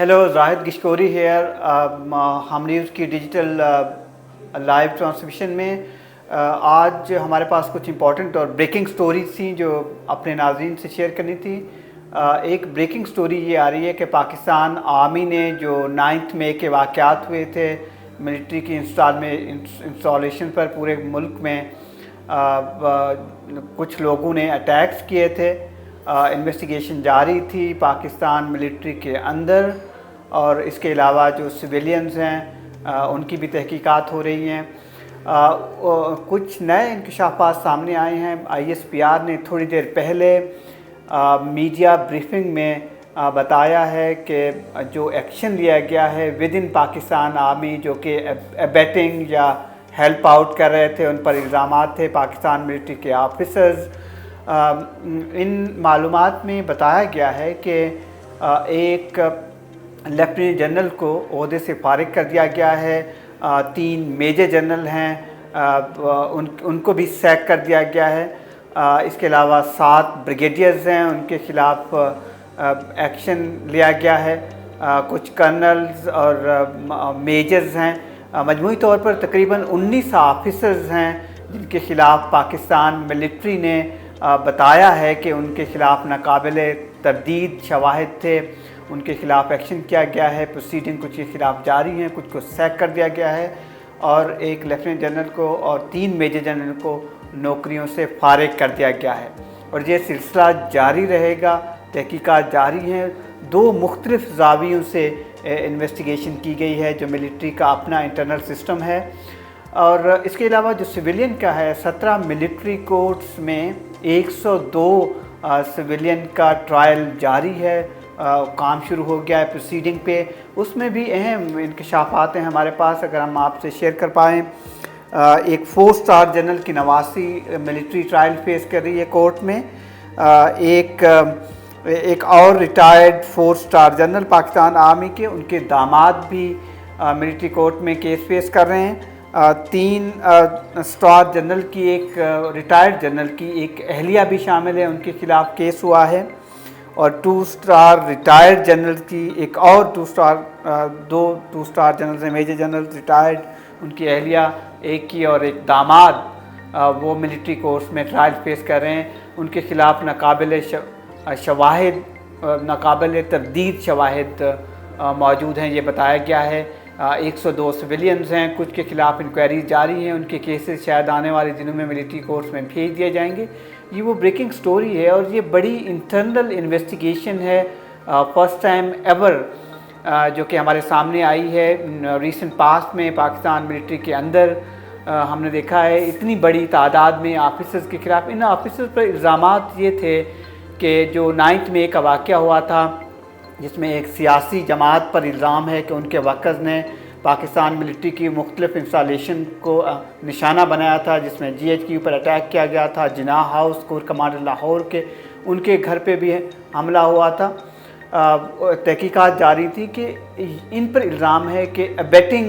Hello, Zahid Gishkori here. हम news की digital live transmission में आज हमारे पास कुछ इंपॉर्टेंट और ब्रेकिंग स्टोरीज थी जो अपने नाज़रीन से शेयर करनी थी। एक ब्रेकिंग स्टोरी ये आ रही है कि पाकिस्तान आर्मी ने जो 9 मई के वाक़यात हुए थे मिलिट्री की इंस्टॉलेशन पर पूरे मुल्क में कुछ लोगों ने अटैक्स किए थे। इन्वेस्टिगेशन जारी थी पाकिस्तान मिलिट्री के अंदर, और इसके अलावा जो सिविलियंस हैं उनकी भी तहकीकात हो रही हैं। कुछ नए इंकशाफात सामने आए हैं। ISPR ने थोड़ी देर पहले मीडिया ब्रीफिंग में बताया है कि जो एक्शन लिया गया है विद इन पाकिस्तान आर्मी, जो कि अबेटिंग या हेल्प आउट कर रहे थे, उन पर इल्ज़ामात थे पाकिस्तान मिलिट्री के ऑफिसर्स। इन मालूमात में बताया गया है कि एक लेफ्टिनेंट जनरल को ओहदे से फारिग कर दिया गया है। 3 मेजर जनरल हैं, उनको भी सैक कर दिया गया है। इसके अलावा 7 ब्रिगेडियर्स हैं, उनके ख़िलाफ़ एक्शन लिया गया है। कुछ कर्नल्स और मेजर्स हैं। मजमूई तौर पर तकरीबन 19 ऑफिसर्स हैं जिनके ख़िलाफ़ पाकिस्तान मिलिट्री ने बताया है कि उनके ख़िलाफ़ नाकाबिले तरदीद शवाहिद थे, उनके ख़िलाफ़ एक्शन किया गया है। प्रोसीडिंग कुछ के ख़िलाफ़ जारी हैं, कुछ को सैक कर दिया गया है, और एक लेफ्टिनेंट जनरल को और 3 मेजर जनरल को नौकरियों से फारिग कर दिया गया है। और ये सिलसिला जारी रहेगा, तहकीकात जारी हैं। 2 मुख्तलिफ ज़ावियों से इन्वेस्टिगेशन की गई है, जो मिलिट्री का अपना इंटरनल सिस्टम है। और इसके अलावा जो सिविलियन का है, 17 मिलिट्री कोर्ट्स में 102 सिविलियन का ट्रायल जारी है। काम शुरू हो गया है प्रोसीडिंग पे। उसमें भी अहम इंकशाफात हैं हमारे पास, अगर हम आपसे शेयर कर पाएँ। एक 4 स्टार जनरल की नवासी मिलिट्री ट्रायल फेस कर रही है कोर्ट में। एक और retired 4 star general Pakistan army के, उनके दामाद भी मिलिट्री कोर्ट में केस फेस कर रहे हैं। 3 स्टार जनरल की, एक रिटायर्ड जनरल की एक अहलिया भी शामिल है, उनके ख़िलाफ़ केस हुआ है। और 2 स्टार रिटायर्ड जनरल की एक और 2 स्टार जनरल हैं, मेजर जनरल रिटायर्ड, उनकी अहलिया एक की और एक दामाद, वो मिलिट्री कोर्ट्स में ट्रायल फेस कर रहे हैं। उनके ख़िलाफ़ नाकाबिल तरदीद शवाहिद मौजूद हैं, ये बताया गया है। 102 सिविलियंस हैं, कुछ के ख़िलाफ़ इंक्वायरी जारी हैं, उनके केसेस शायद आने वाले दिनों में मिलिट्री कोर्ट्स में भेज दिए जाएंगे। ये वो ब्रेकिंग स्टोरी है, और ये बड़ी इंटरनल इन्वेस्टिगेशन है, फर्स्ट टाइम एवर जो कि हमारे सामने आई है। रीसेंट पास्ट में पाकिस्तान मिलिट्री के अंदर हमने देखा है इतनी बड़ी तादाद में ऑफिसर्स के ख़िलाफ़। इन ऑफिसर्स पर इल्ज़ामात ये थे कि जो 9 मई का वाक़या हुआ था, जिसमें एक सियासी जमात पर इल्ज़ाम है कि उनके वर्कर्स ने पाकिस्तान मिलिट्री की मुख्तलिफ इंस्टॉलेशन को निशाना बनाया था, जिसमें GHQ पर अटैक किया गया था। Jinnah house core commander Lahore के, उनके घर पे भी हमला हुआ था। तहकीकात जारी थी कि इन पर इल्ज़ाम है कि अबेटिंग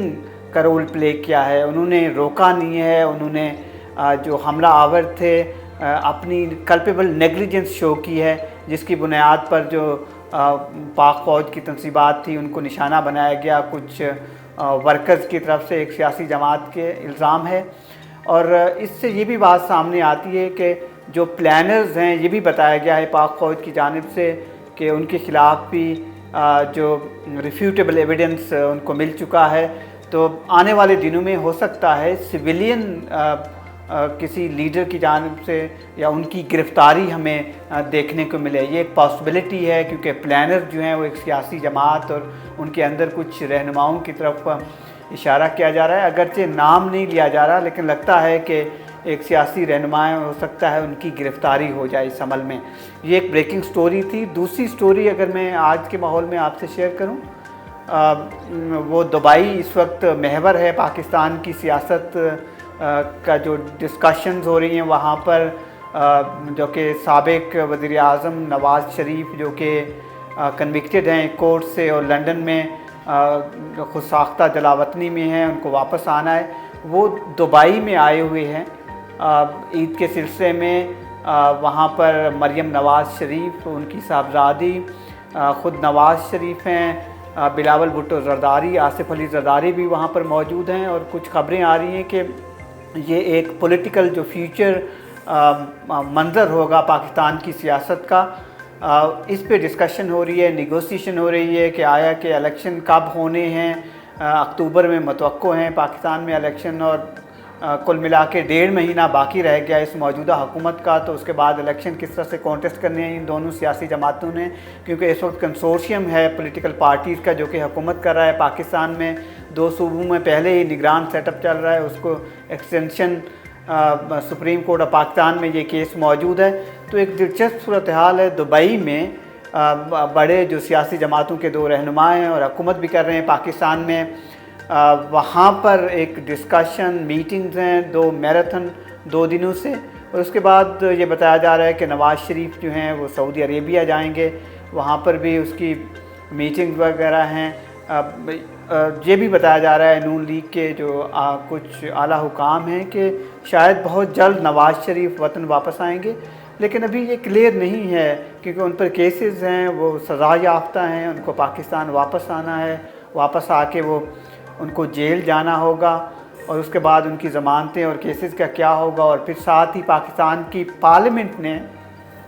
का रोल प्ले किया है, उन्होंने रोका नहीं है, उन्होंने जो हमला आवर थे अपनी कल्पेबल नेग्लिजेंस शो की है, जिसकी बुनियाद पर जो पाक फ़ौज की तनसीबात थी उनको निशाना बनाया गया। कुछ वर्कर्स की तरफ से एक सियासी जमात के इल्ज़ाम है। और इससे ये भी बात सामने आती है कि जो प्लानर्स हैं, ये भी बताया गया है पाक फ़ौज की जानिब से कि उनके ख़िलाफ़ भी जो रिफ्यूटेबल एविडेंस उनको मिल चुका है। तो आने वाले दिनों में हो सकता है सिविलियन किसी लीडर की जानिब से या उनकी गिरफ़्तारी हमें देखने को मिले। ये एक पॉसिबिलिटी है, क्योंकि प्लानर जो हैं वो एक सियासी जमात और उनके अंदर कुछ रहनुमाओं की तरफ इशारा किया जा रहा है। अगरचे नाम नहीं लिया जा रहा, लेकिन लगता है कि एक सियासी रहनुमा हो सकता है उनकी गिरफ़्तारी हो जाए इस अमल में। ये एक ब्रेकिंग स्टोरी थी। दूसरी स्टोरी अगर मैं आज के माहौल में आपसे शेयर करूँ, वो दुबई इस वक्त महवर है पाकिस्तान की सियासत का। जो डिस्कशंस हो रही हैं वहाँ पर, जो कि साबिक वज़ीर आज़म नवाज़ शरीफ, जो कि कन्विक्टेड हैं कोर्ट से और लंदन में खुद साख्ता जलावतनी में हैं, उनको वापस आना है, वो दुबई में आए हुए हैं ईद के सिलसिले में। वहाँ पर मरियम नवाज़ शरीफ, उनकी साहबजादी, ख़ुद नवाज़ शरीफ हैं, بلاول بھٹو زرداری، آصف علی زرداری بھی وہاں پر موجود ہیں، اور کچھ خبریں آ رہی ہیں کہ یہ ایک پولیٹیکل جو فیوچر منظر ہوگا پاکستان کی سیاست کا، اس پہ ڈسکشن ہو رہی ہے، نیگوسیشن ہو رہی ہے کہ آیا کہ الیکشن کب ہونے ہیں۔ اکتوبر میں متوقع ہیں پاکستان میں الیکشن، اور کل ملا کے 1.5 مہینہ باقی رہ گیا اس موجودہ حکومت کا، تو اس کے بعد الیکشن کس طرح سے کانٹیسٹ کرنے ہیں ان دونوں سیاسی جماعتوں نے، کیونکہ اس وقت کنسورشیم ہے پولیٹیکل پارٹیز کا جو کہ حکومت کر رہا ہے پاکستان میں۔ 2 صوبوں میں پہلے ہی نگران سیٹ اپ چل رہا ہے، اس کو extension supreme court of Pakistan میں یہ کیس موجود ہے۔ تو ایک دلچسپ صورتحال ہے دبئی میں، بڑے جو سیاسی جماعتوں کے 2 رہنما ہیں اور حکومت بھی کر رہے ہیں پاکستان میں، وہاں پر ایک ڈسکشن میٹنگز ہیں 2 میراتھن 2 دنوں سے، اور اس کے بعد یہ بتایا جا رہا ہے کہ نواز شریف جو ہیں وہ سعودی عربیہ جائیں گے، وہاں پر بھی اس کی میٹنگز وغیرہ ہیں۔ یہ بھی بتایا جا رہا ہے نون لیگ کے جو کچھ اعلیٰ حکام ہیں کہ شاید بہت جلد نواز شریف وطن واپس آئیں گے، لیکن ابھی یہ کلیئر نہیں ہے کیونکہ ان پر کیسز ہیں، وہ سزا یافتہ ہیں، ان کو پاکستان واپس آنا ہے، واپس آ کے وہ ان کو جیل جانا ہوگا، اور اس کے بعد ان کی ضمانتیں اور کیسز کا کیا ہوگا۔ اور پھر ساتھ ہی پاکستان کی پارلیمنٹ نے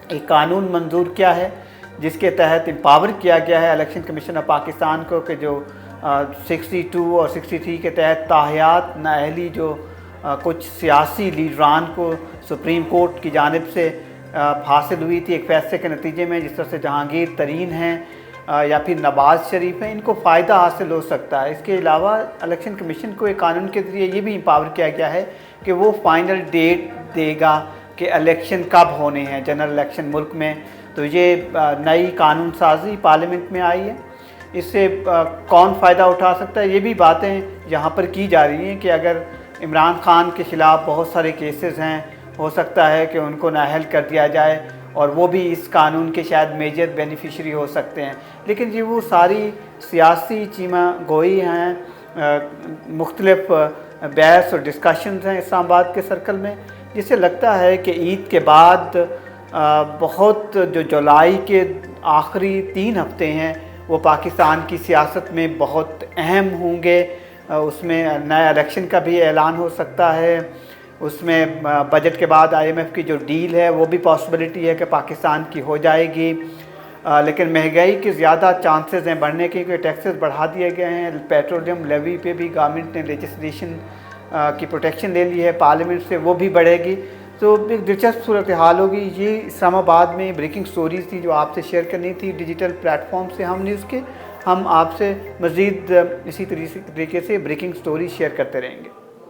ایک قانون منظور کیا ہے جس کے تحت امپاور کیا گیا ہے الیکشن کمیشن آف پاکستان کو کہ جو 62 اور 63 کے تحت تاحیات نااہلی جو کچھ سیاسی لیڈران کو سپریم کورٹ کی جانب سے حاصل ہوئی تھی ایک فیصلے کے نتیجے میں، جس طرح سے جہانگیر ترین ہیں یا پھر نواز شریف ہیں، ان کو فائدہ حاصل ہو سکتا ہے۔ اس کے علاوہ الیکشن کمیشن کو ایک قانون کے ذریعے یہ بھی امپاور کیا گیا ہے کہ وہ فائنل ڈیٹ دے گا کہ الیکشن کب ہونے ہیں جنرل الیکشن ملک میں۔ تو یہ نئی قانون سازی پارلیمنٹ میں آئی ہے، اس سے کون فائدہ اٹھا سکتا ہے، یہ بھی باتیں یہاں پر کی جا رہی ہیں کہ اگر عمران خان کے خلاف بہت سارے کیسز ہیں، ہو سکتا ہے کہ ان کو نااہل کر دیا جائے، اور وہ بھی اس قانون کے شاید میجر بینیفیشری ہو سکتے ہیں۔ لیکن یہ وہ ساری سیاسی چیمہ گوئی ہیں، مختلف بحث اور ڈسکشنز ہیں اسلام آباد کے سرکل میں، جس سے لگتا ہے کہ عید کے بعد بہت جو جولائی کے آخری 3 ہفتے ہیں وہ پاکستان کی سیاست میں بہت اہم ہوں گے۔ اس میں نئے الیکشن کا بھی اعلان ہو سکتا ہے، اس میں بجٹ کے بعد IMF کی جو ڈیل ہے وہ بھی پاسبلٹی ہے کہ پاکستان کی ہو جائے گی، لیکن مہنگائی کے زیادہ چانسز ہیں بڑھنے کے، کیونکہ ٹیکسز بڑھا دیے گئے ہیں۔ پیٹرولیم لیوی پہ بھی گورنمنٹ نے لیجسلیشن کی پروٹیکشن لے لی ہے پارلیمنٹ سے، وہ بھی بڑھے گی۔ تو ایک دلچسپ صورتحال ہوگی۔ یہ اسلام آباد میں بریکنگ سٹوریز تھی جو آپ سے شیئر کرنی تھی ڈیجیٹل پلیٹ فارم سے ہم نیوز کے۔ ہم آپ سے مزید اسی طریقے سے بریکنگ سٹوریز شیئر کرتے رہیں گے۔